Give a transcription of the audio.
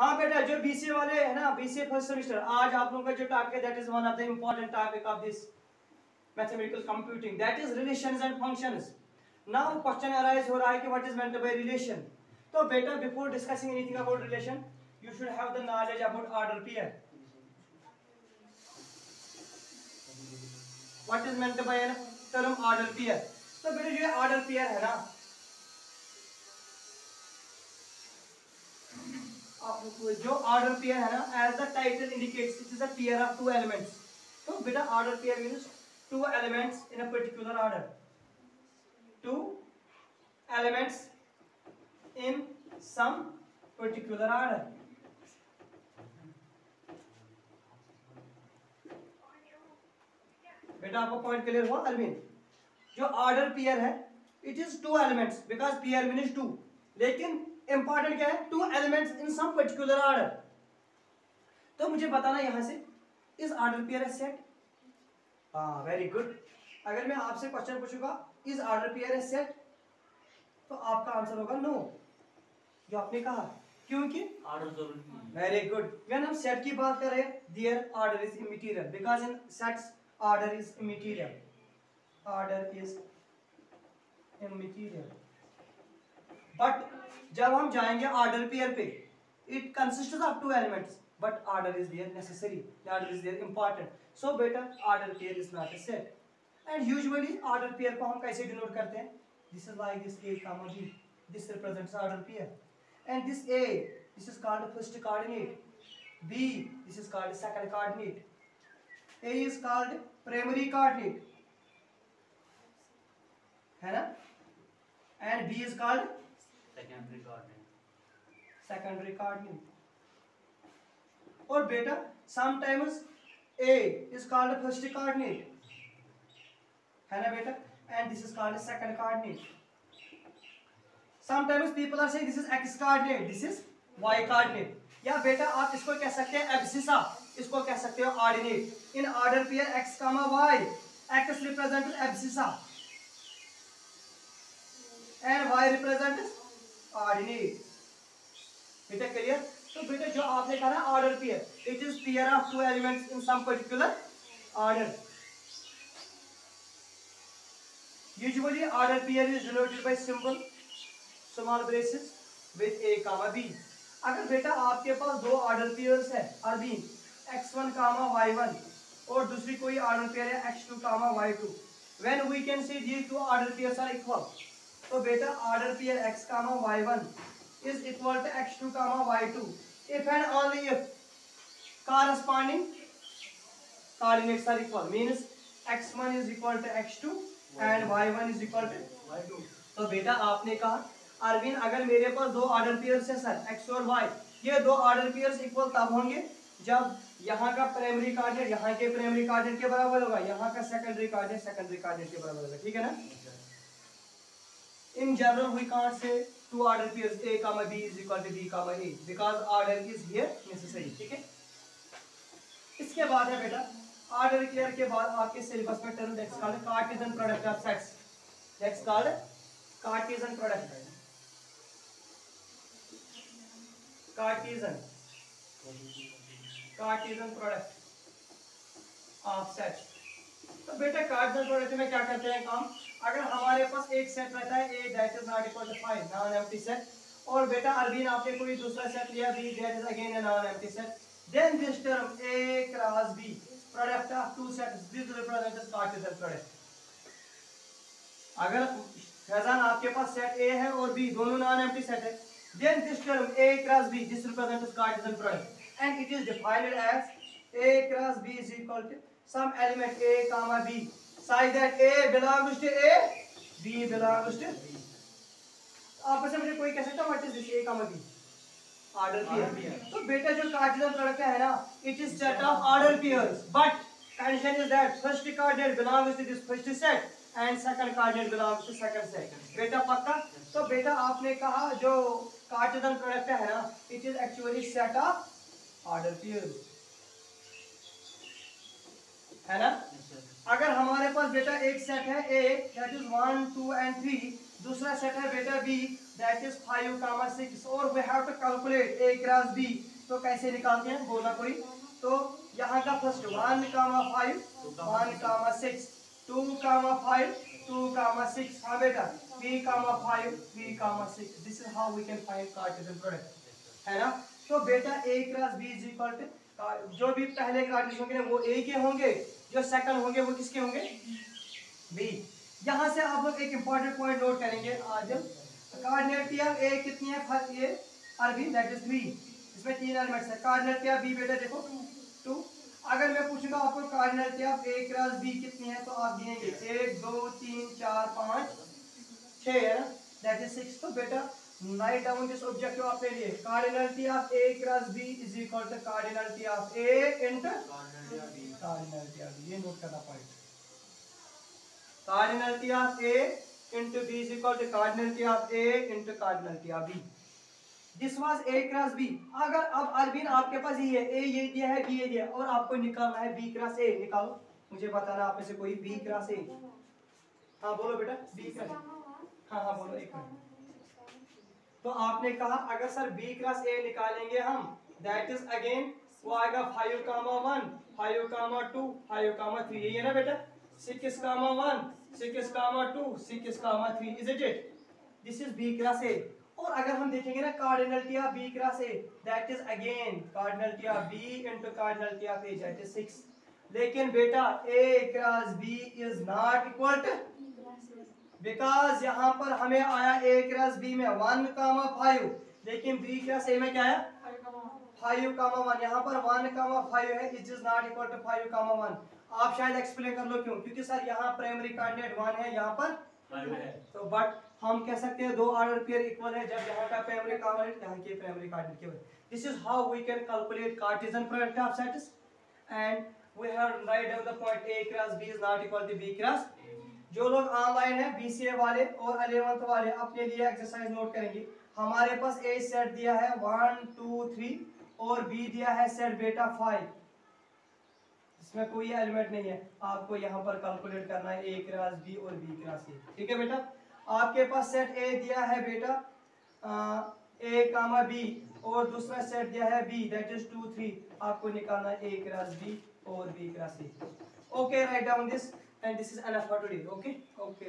हाँ बेटा, जो बीसीए वाले है ना, बीसीए फर्स्ट सेमेस्टर, आज आप लोगों का जो टॉपिक है that is one of the important topic of this mathematical computing, that is relations and functions. Now question arise हो रहा है कि what is meant by relation. तो बेटा, before discussing anything about relation, you should have the knowledge about order pair. What is meant by term order pair. तो बेटा, जो order pair है ना, जो ऑर्डर पेयर है ना, as the title indicates, it is a pair of two elements. तो बेटा, order pair means two elements in a particular order, two elements in some particular order. बेटा, आपको पॉइंट क्लियर हुआ अरविंद? जो ऑर्डर पेयर है, it is two elements, because pair means two, लेकिन important क्या है? Two elements in some particular order. तो मुझे बताना यहां से, is order pair a set? हाँ, वेरी गुड। अगर मैं आपसे क्वेश्चन पूछूंगा is order pair a set, तो आपका आंसर होगा नो, जो आपने कहा, क्योंकि ऑर्डर जरूरी नहीं। Very good. व्हेन हम सेट की बात कर रहे हैं, there order is immaterial, because in sets order is immaterial, order is immaterial. But जब हम जाएंगे ऑर्डर पेयर पे, it consists of two elements, but order is there necessary, order is there important. So बेटा, order pair is not a set. And usually order pair को हम कैसे denote करते हैं? This is like this a comma b, this represents order pair, and this a, this is called first coordinate, b, this is called second coordinate, a is called primary coordinate, है ना, and b is called secondary coordinate, secondary coordinate। और बेटा, sometimes a is called first coordinate, है ना बेटा, and this is called second coordinate। Sometimes people are saying this is x coordinate, this is y coordinate, या बेटा आप इसको कह सकते हैं एब्सिसा, इसको कह सकते हो ordinate. In order pair x, y, x represents abscissa and y represents ordinate. बेटा क्लियर? तो बेटा, जो आपने कहा ना order pair, it is pair of two elements in some particular order. Usually order pair is denoted by symbol small braces with a comma b। अगर बेटा आपके पास दो ऑर्डर पेयर्स है अरबीन, x1 y1, और दूसरी कोई ऑर्डर पेयर है x2 y2, when we can say these two order pairs are equal. तो बेटा, order pair x y1 is equal to x2 y2 if and only if corresponding coordinates are equal, means x1 is equal to x2 and y1 is equal to y2। तो बेटा, आपने कहा अरविंद, अगर मेरे पास दो order pairs है sir x और y, ये दो ऑर्डर पेयर्स इक्वल तब होंगे जब यहाँ का प्राइमरी कोऑर्डिनेट यहाँ के प्राइमरी कोऑर्डिनेट के बराबर होगा, यहाँ का सेकेंडरी कोऑर्डिनेट के बराबर होगा, ठीक है ना। In general, we can't say two order pairs a comma b is equal to b comma a because order is here necessary, ठीक है। इसके बाद है बेटा, ऑर्डर पेयर के बाद आपके सिलेबस में term that's called Cartesian product of sets, that's called Cartesian product, Cartesian product of sets. तो बेटा, कार्टेशियन प्रोडक्ट में क्या करते हैं काम? अगर हमारे पास एक सेट रहता है a that is not equal to 5 non empty set, और बेटा अरबीन आपने कोई दूसरा सेट लिया b that is again a non empty set, then this term a cross b product of two sets, this represents as Cartesian product। अगर फैजान आपके पास set a है और b दोनों नॉन एम्प्टी सेट है, then this term a cross b this represents as Cartesian product, and it is defined as a cross b is equal to some element a comma b such that a belongs to a, b belongs to b। आप से मुझे कोई कह सकता है what is this a comma b? Order pair. तो बेटा, जो कार्टेशियन प्रोडक्ट है ना, it is set of order pairs, but condition is that first coordinate belongs to this first set and second coordinate belongs to second set. बेटा पक्का? तो बेटा, आपने कहा जो कार्टेशियन प्रोडक्ट है ना, it is actually set of order pairs, है ना। अगर हमारे पास बेटा एक सेट है a दैट इज 1 2 and 3, दूसरा सेट है बेटा b दैट इज 5,6 और we have to calculate a cross b। तो कैसे निकालते हैं, बोला कोई। तो यहाँ का फर्स्ट 1, 5 1, 6 2, 5 2, 6। हाँ बेटा 3, 5 3, 6। This is how we can find Cartesian product, है ना। तो बेटा a cross b is equal to, जो भी पहले कार्टेशियन होंगे वो a के होंगे, जो सेकंड होंगे वो किसके होंगे, b। यहाँ से आप लोग एक इंपॉर्टेंट पॉइंट नोट करेंगे आज। कार्डिनलिटी ऑफ a कितनी है, फर्स्ट ये अरबी दैट इज 3, इसमें 3 एलिमेंट्स है। कार्डिनलिटी ऑफ b बेटा देखो 2। अगर मैं पूछूंगा आपको cardinality of a cross b कितनी है, तो आप दिएंगे 1 2 3 4 5 6 है ना, दैट इज 6। तो बेटा राइट डाउन दिस ऑब्जेक्टिव आपने लिए, cardinality of a cross b is equal to cardinality of a into cardinality of b। ये नोट करना point, cardinality of a into b is equal to cardinality of a into cardinality of b। This was a cross b। अगर अब अरबिन आपके पास ये है, a ये दिया है, b ये दिया है, और आपको निकालना है b क्रॉस a। निकालो, मुझे बताना आप में से कोई b क्रॉस a। हाँ बोलो बेटा b क्रॉस, हाँ बोलो एक मिनट। तो आपने कहा अगर सर b क्रॉस a निकालेंगे हम, दैट इज अगेन वो आएगा 5, 1 5, 2 5, 3। ये है ना बेटा 6, 1 6, 2 6, 3। Is it it, this is b cross a। और अगर हम देखेंगे ना cardinality of b cross a, that is again cardinality of b into cardinality of a, that is 6। लेकिन बेटा a cross b is not equal to, because यहाँ पर हमें आया a क्रॉस b में 1, 5, लेकिन b क्रॉस a में क्या आया 5, 1। यहाँ पर 1, 5 है, it is not equal to 5, 1। आप शायद एक्सप्लेन कर लो क्यों, क्योंकि सर यहाँ प्राइमरी कोऑर्डिनेट 1 है, यहाँ पर 5 है। तो बट हम कह सकते हैं दो ऑर्डर पेयर इक्वल है जब यहाँ का प्राइमरी कोऑर्डिनेट यहाँ के प्राइमरी कोऑर्डिनेट केवल। This is how we can calculate Cartesian product of sets and we have write down the point a cross b is not equal to b cross. जो लोग online है BCA वाले और 11th वाले अपने लिए exercise note करेंगे। हमारे पास a सेट दिया है 1 2 3 और b दिया है सेट बेटा 5, इसमें कोई एलिमेंट नहीं है। आपको यहाँ पर कैलकुलेट करना है a क्रॉस b और b क्रॉस a, ठीक है बेटा। आपके पास सेट a दिया है बेटा a, b और दूसरा सेट दिया है b दैट इज 2 3। आपको निकालना है a क्रॉस b और b cross a। Okay, write down this and this is enough for today. Okay okay.